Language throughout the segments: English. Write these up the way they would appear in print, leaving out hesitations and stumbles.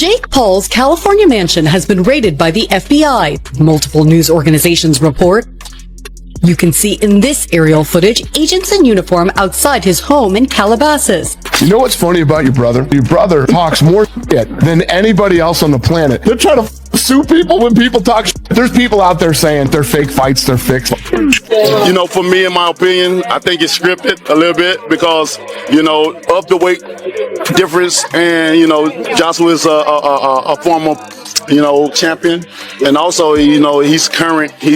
Jake Paul's California mansion has been raided by the FBI. Multiple news organizations report. You can see in this aerial footage agents in uniform outside his home in Calabasas. You know what's funny about your brother? Your brother talks more shit than anybody else on the planet. They're trying to sue people when people talk shit. There's people out there saying they're fake fights, they're fixed. You know, for me, in my opinion, I think it's scripted a little bit because, you know, of the weight difference, and, you know, Joshua is a former, you know, champion, and also, you know, he's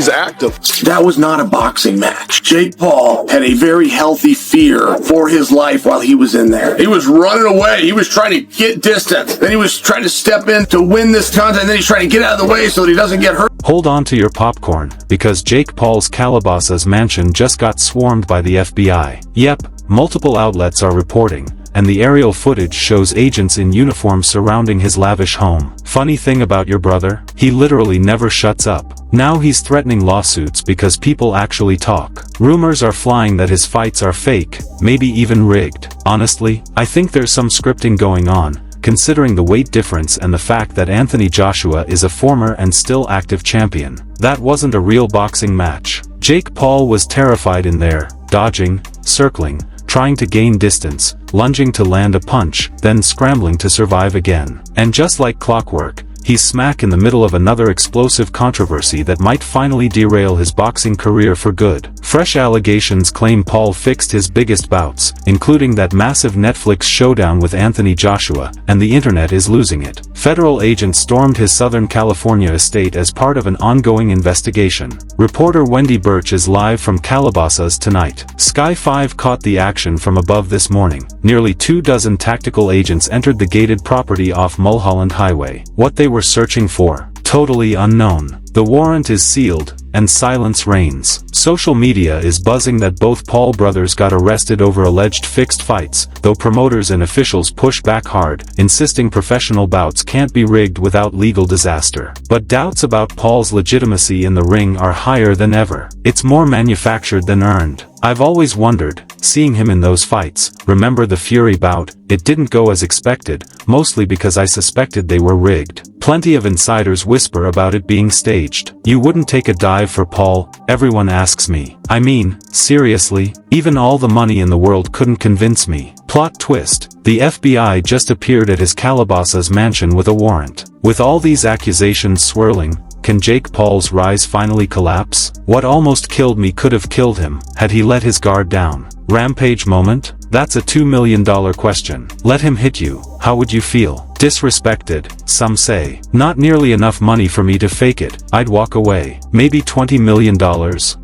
active. That was not a boxing match. Jake Paul had a very healthy fear for his life while he was in there. He was running away. He was trying to get distance. Then he was trying to step in to win this contest, and then he's trying to get out of the way so that he doesn't get hurt. Hold on to your popcorn, because Jake Paul's Calabasas mansion just got swarmed by the FBI. Yep, multiple outlets are reporting, and the aerial footage shows agents in uniform surrounding his lavish home. Funny thing about your brother, he literally never shuts up. Now he's threatening lawsuits because people actually talk. Rumors are flying that his fights are fake, maybe even rigged. Honestly, I think there's some scripting going on, considering the weight difference and the fact that Anthony Joshua is a former and still active champion. That wasn't a real boxing match. Jake Paul was terrified in there, dodging, circling, trying to gain distance, lunging to land a punch, then scrambling to survive again. And just like clockwork, he's smack in the middle of another explosive controversy that might finally derail his boxing career for good. Fresh allegations claim Paul fixed his biggest bouts, including that massive Netflix showdown with Anthony Joshua, and the internet is losing it. Federal agents stormed his Southern California estate as part of an ongoing investigation. Reporter Wendy Birch is live from Calabasas tonight. Sky 5 caught the action from above this morning. Nearly 24 tactical agents entered the gated property off Mulholland Highway. What they were searching for, totally unknown. The warrant is sealed, and silence reigns. Social media is buzzing that both Paul brothers got arrested over alleged fixed fights, though promoters and officials push back hard, insisting professional bouts can't be rigged without legal disaster. But doubts about Paul's legitimacy in the ring are higher than ever. It's more manufactured than earned. I've always wondered, seeing him in those fights, remember the Fury bout, it didn't go as expected, mostly because I suspected they were rigged. Plenty of insiders whisper about it being staged. You wouldn't take a dive for Paul, everyone asks me. I mean, seriously, even all the money in the world couldn't convince me. Plot twist, the FBI just appeared at his Calabasas mansion with a warrant. With all these accusations swirling, can Jake Paul's rise finally collapse? What almost killed me could have killed him, had he let his guard down. Rampage moment? That's a $2 million question. Let him hit you, how would you feel? Disrespected, some say. Not nearly enough money for me to fake it, I'd walk away. Maybe $20 million?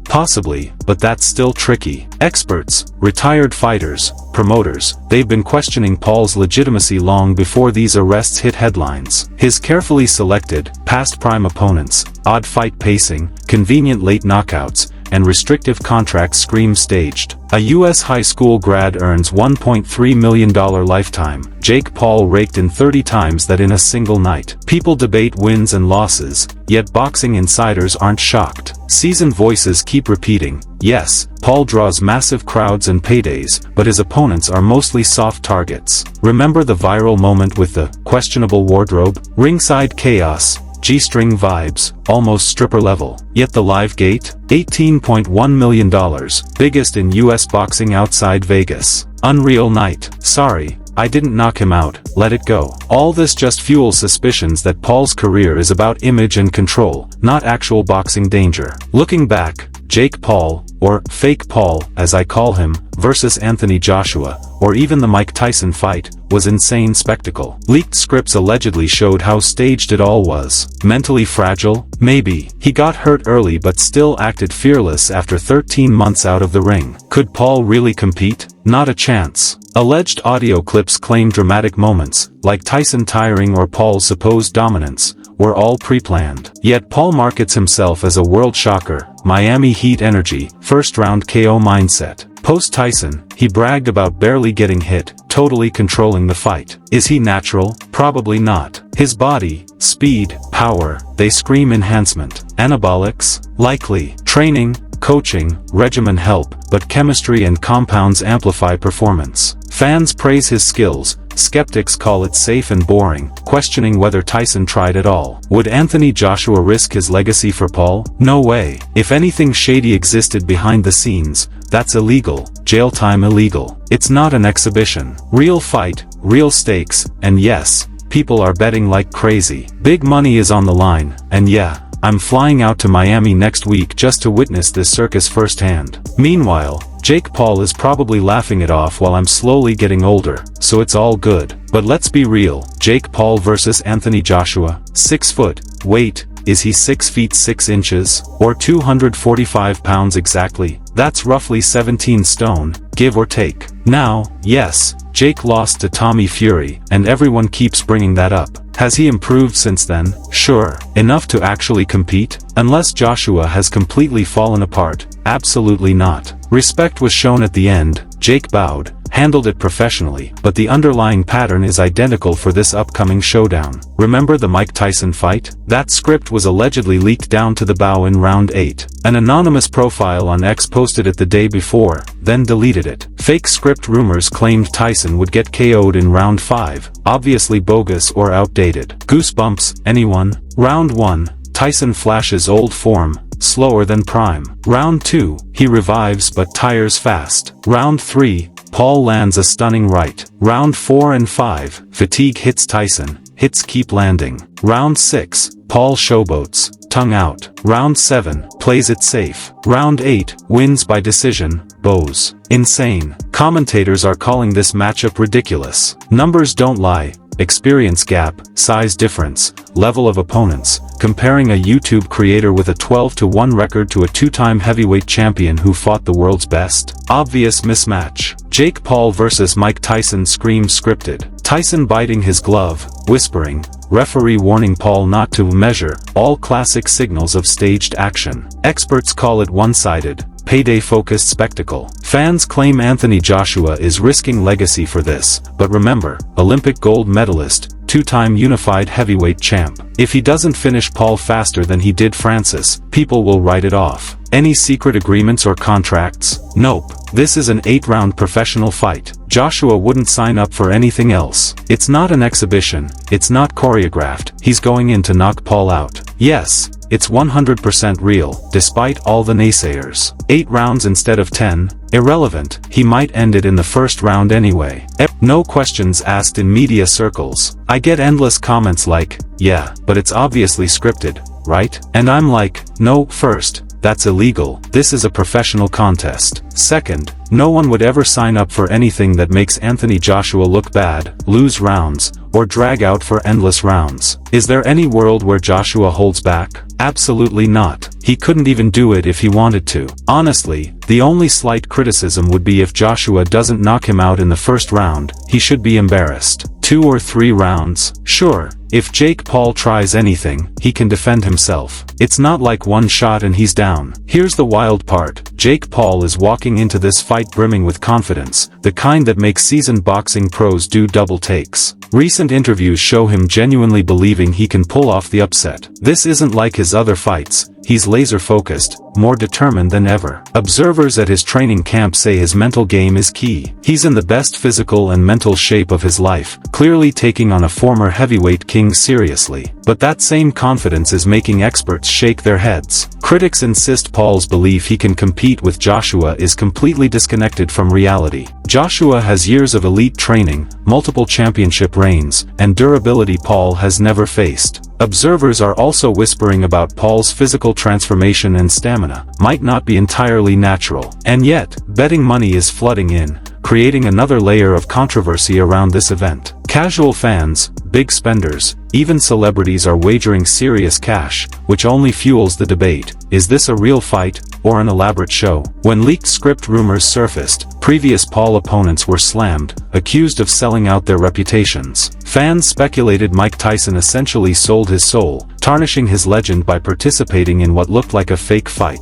Possibly, but that's still tricky. Experts, retired fighters, promoters, they've been questioning Paul's legitimacy long before these arrests hit headlines. His carefully selected, past prime opponents, odd fight pacing, convenient late knockouts, and restrictive contracts scream staged. A U.S. high school grad earns $1.3 million lifetime. Jake Paul raked in 30 times that in a single night. People debate wins and losses, yet boxing insiders aren't shocked. Seasoned voices keep repeating, yes, Paul draws massive crowds and paydays, but his opponents are mostly soft targets. Remember the viral moment with the questionable wardrobe? Ringside chaos. G-string vibes, almost stripper level. Yet the live gate? $18.1 million, biggest in US boxing outside Vegas. Unreal night. Sorry, I didn't knock him out, let it go. All this just fuels suspicions that Paul's career is about image and control, not actual boxing danger. Looking back, Jake Paul, or Fake Paul, as I call him, versus Anthony Joshua, or even the Mike Tyson fight, was insane spectacle. Leaked scripts allegedly showed how staged it all was. Mentally fragile? Maybe. He got hurt early but still acted fearless after 13 months out of the ring. Could Paul really compete? Not a chance. Alleged audio clips claim dramatic moments, like Tyson tiring or Paul's supposed dominance, were all pre-planned. Yet Paul markets himself as a world shocker, Miami Heat energy, first-round KO mindset. Post-Tyson, he bragged about barely getting hit, totally controlling the fight. Is he natural? Probably not. His body, speed, power, they scream enhancement. Anabolics? Likely. Training, coaching, regimen help, but chemistry and compounds amplify performance. Fans praise his skills, skeptics call it safe and boring, questioning whether Tyson tried at all. Would Anthony Joshua risk his legacy for Paul? No way. If anything shady existed behind the scenes, that's illegal. Jail time illegal. It's not an exhibition. Real fight, real stakes, and yes, people are betting like crazy. Big money is on the line, and yeah, I'm flying out to Miami next week just to witness this circus firsthand. Meanwhile, Jake Paul is probably laughing it off while I'm slowly getting older, so it's all good. But let's be real, Jake Paul versus Anthony Joshua, 6 foot, wait, is he 6 feet 6 inches, or 245 pounds exactly? That's roughly 17 stone, give or take. Now, yes, Jake lost to Tommy Fury, and everyone keeps bringing that up. Has he improved since then? Sure. Enough to actually compete? Unless Joshua has completely fallen apart, absolutely not. Respect was shown at the end, Jake bowed, handled it professionally, but the underlying pattern is identical for this upcoming showdown. Remember the Mike Tyson fight? That script was allegedly leaked down to the bow in round 8. An anonymous profile on X posted it the day before, then deleted it. Fake script rumors claimed Tyson would get KO'd in round 5, obviously bogus or outdated. Goosebumps, anyone? Round 1, Tyson flashes old form, slower than prime. Round 2, he revives but tires fast. Round 3, Paul lands a stunning right. Round 4 and 5, fatigue hits Tyson, hits keep landing. Round 6, Paul showboats, tongue out. Round 7, plays it safe. Round 8, wins by decision, bows. Insane. Commentators are calling this matchup ridiculous. Numbers don't lie. Experience gap, size difference, level of opponents, comparing a YouTube creator with a 12-1 record to a 2-time heavyweight champion who fought the world's best. Obvious mismatch. Jake Paul versus Mike Tyson screams scripted. Tyson biting his glove, whispering, referee warning Paul not to measure, all classic signals of staged action. Experts call it one-sided, payday-focused spectacle. Fans claim Anthony Joshua is risking legacy for this, but remember, Olympic gold medalist, 2-time unified heavyweight champ. If he doesn't finish Paul faster than he did Francis, people will write it off. Any secret agreements or contracts? Nope. This is an 8-round professional fight. Joshua wouldn't sign up for anything else. It's not an exhibition, it's not choreographed, he's going in to knock Paul out. Yes, it's 100% real, despite all the naysayers. 8 rounds instead of 10, irrelevant, he might end it in the first round anyway. No questions asked in media circles. I get endless comments like, yeah, but it's obviously scripted, right? And I'm like, no, first, that's illegal. This is a professional contest. Second, no one would ever sign up for anything that makes Anthony Joshua look bad, lose rounds, or drag out for endless rounds. Is there any world where Joshua holds back? Absolutely not. He couldn't even do it if he wanted to. Honestly, the only slight criticism would be if Joshua doesn't knock him out in the first round, he should be embarrassed. 2 or 3 rounds? Sure. If Jake Paul tries anything, he can defend himself. It's not like one shot and he's down. Here's the wild part. Jake Paul is walking into this fight brimming with confidence, the kind that makes seasoned boxing pros do double takes. Recent interviews show him genuinely believing he can pull off the upset. This isn't like his other fights. He's laser-focused, more determined than ever. Observers at his training camp say his mental game is key. He's in the best physical and mental shape of his life, clearly taking on a former heavyweight king seriously. But that same confidence is making experts shake their heads. Critics insist Paul's belief he can compete with Joshua is completely disconnected from reality. Joshua has years of elite training, multiple championship reigns, and durability Paul has never faced. Observers are also whispering about Paul's physical transformation and stamina might not be entirely natural. And yet, betting money is flooding in, creating another layer of controversy around this event. Casual fans, big spenders, even celebrities are wagering serious cash, which only fuels the debate. Is this a real fight, or an elaborate show? When leaked script rumors surfaced, previous Paul opponents were slammed, accused of selling out their reputations. Fans speculated Mike Tyson essentially sold his soul, tarnishing his legend by participating in what looked like a fake fight.